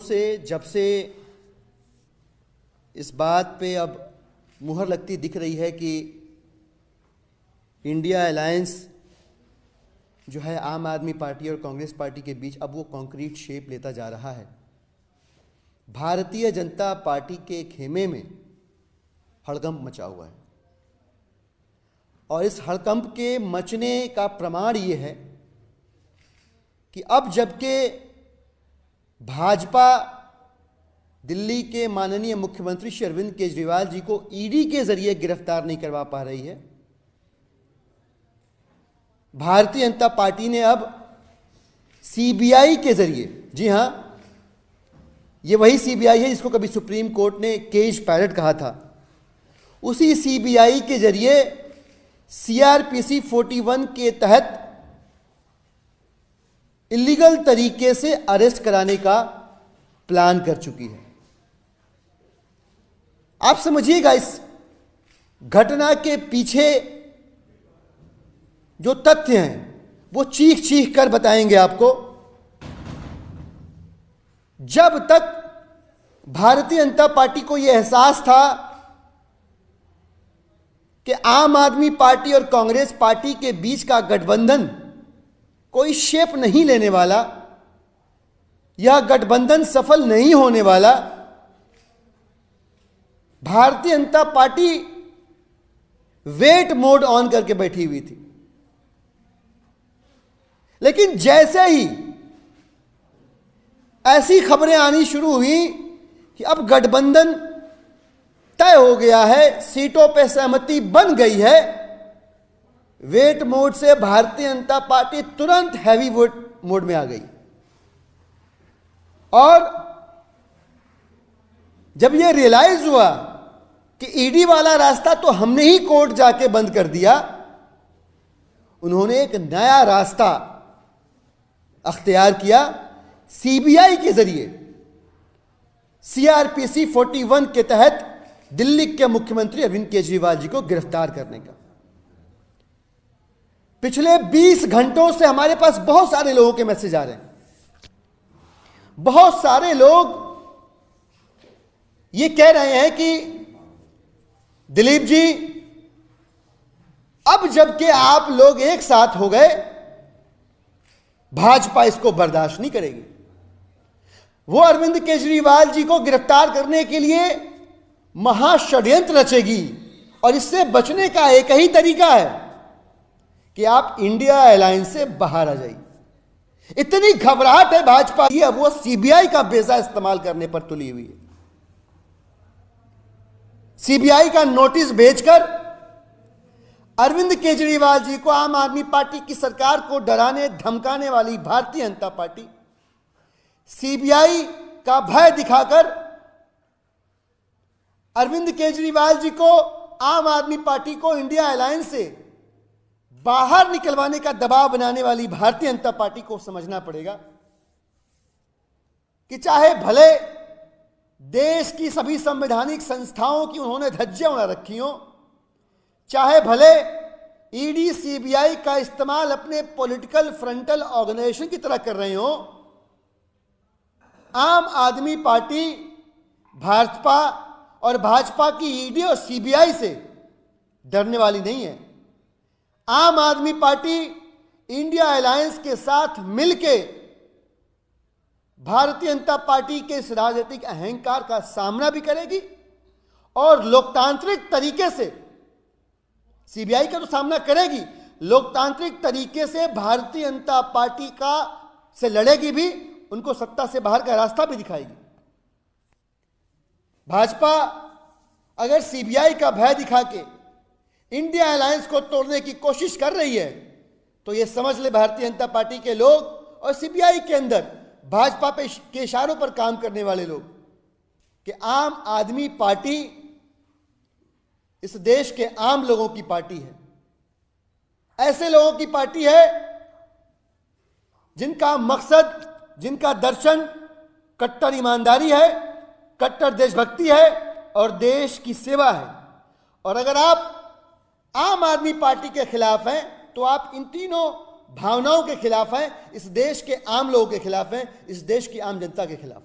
से जब से इस बात पे अब मुहर लगती दिख रही है कि इंडिया अलायंस जो है आम आदमी पार्टी और कांग्रेस पार्टी के बीच अब वो कॉन्क्रीट शेप लेता जा रहा है, भारतीय जनता पार्टी के खेमे में हड़कंप मचा हुआ है। और इस हड़कंप के मचने का प्रमाण ये है कि अब जबकि भाजपा दिल्ली के माननीय मुख्यमंत्री श्री अरविंद केजरीवाल जी को ईडी के जरिए गिरफ्तार नहीं करवा पा रही है, भारतीय जनता पार्टी ने अब सीबीआई के जरिए, जी हां, ये वही सीबीआई है जिसको कभी सुप्रीम कोर्ट ने केज पैरेट कहा था, उसी सीबीआई के जरिए सीआरपीसी 41 के तहत इलीगल तरीके से अरेस्ट कराने का प्लान कर चुकी है। आप समझिएगा, इस घटना के पीछे जो तथ्य हैं वो चीख चीख कर बताएंगे आपको। जब तक भारतीय जनता पार्टी को यह एहसास था कि आम आदमी पार्टी और कांग्रेस पार्टी के बीच का गठबंधन कोई शेप नहीं लेने वाला, यह गठबंधन सफल नहीं होने वाला, Bharatiya Janata party wait mode on करके बैठी हुई थी। लेकिन जैसे ही ऐसी खबरें आनी शुरू हुई कि अब गठबंधन तय हो गया है, सीटों पर सहमति बन गई है, वेट मोड से भारतीय जनता पार्टी तुरंत हैवी वोट मोड में आ गई। और जब यह रियलाइज हुआ कि ईडी वाला रास्ता तो हमने ही कोर्ट जाके बंद कर दिया, उन्होंने एक नया रास्ता अख्तियार किया, सीबीआई के जरिए सीआरपीसी 41 के तहत दिल्ली के मुख्यमंत्री अरविंद केजरीवाल जी को गिरफ्तार करने का। पिछले 20 घंटों से हमारे पास बहुत सारे लोगों के मैसेज आ रहे हैं। बहुत सारे लोग ये कह रहे हैं कि दिलीप जी, अब जबकि आप लोग एक साथ हो गए, भाजपा इसको बर्दाश्त नहीं करेगी। वो अरविंद केजरीवाल जी को गिरफ्तार करने के लिए महाषड्यंत्र रचेगी और इससे बचने का एक ही तरीका है कि आप इंडिया अलायंस से बाहर आ जाइए। इतनी घबराहट है भाजपा की, अब वो सीबीआई का बेजा इस्तेमाल करने पर तुली हुई है। सीबीआई का नोटिस भेजकर अरविंद केजरीवाल जी को, आम आदमी पार्टी की सरकार को डराने धमकाने वाली भारतीय जनता पार्टी सीबीआई का भय दिखाकर अरविंद केजरीवाल जी को, आम आदमी पार्टी को इंडिया अलायंस से बाहर निकलवाने का दबाव बनाने वाली भारतीय जनता पार्टी को समझना पड़ेगा कि चाहे भले देश की सभी संवैधानिक संस्थाओं की उन्होंने धज्जियां उड़ा रखी हो, चाहे भले ईडी सीबीआई का इस्तेमाल अपने पॉलिटिकल फ्रंटल ऑर्गेनाइजेशन की तरह कर रहे हो, आम आदमी पार्टी भाजपा और भाजपा की ईडी और सीबीआई से डरने वाली नहीं है। आम आदमी पार्टी इंडिया अलायंस के साथ मिलके भारतीय जनता पार्टी के इस राजनीतिक अहंकार का सामना भी करेगी और लोकतांत्रिक तरीके से, सीबीआई का तो सामना करेगी, लोकतांत्रिक तरीके से भारतीय जनता पार्टी का से लड़ेगी भी, उनको सत्ता से बाहर का रास्ता भी दिखाएगी। भाजपा अगर सीबीआई का भय दिखा के इंडिया अलायंस को तोड़ने की कोशिश कर रही है तो यह समझ ले भारतीय जनता पार्टी के लोग और सीबीआई के अंदर भाजपा पे के इशारों पर काम करने वाले लोग कि आम आदमी पार्टी इस देश के आम लोगों की पार्टी है। ऐसे लोगों की पार्टी है जिनका मकसद, जिनका दर्शन कट्टर ईमानदारी है, कट्टर देशभक्ति है और देश की सेवा है। और अगर आप आम आदमी पार्टी के खिलाफ हैं तो आप इन तीनों भावनाओं के खिलाफ हैं, इस देश के आम लोगों के खिलाफ हैं, इस देश की आम जनता के खिलाफ।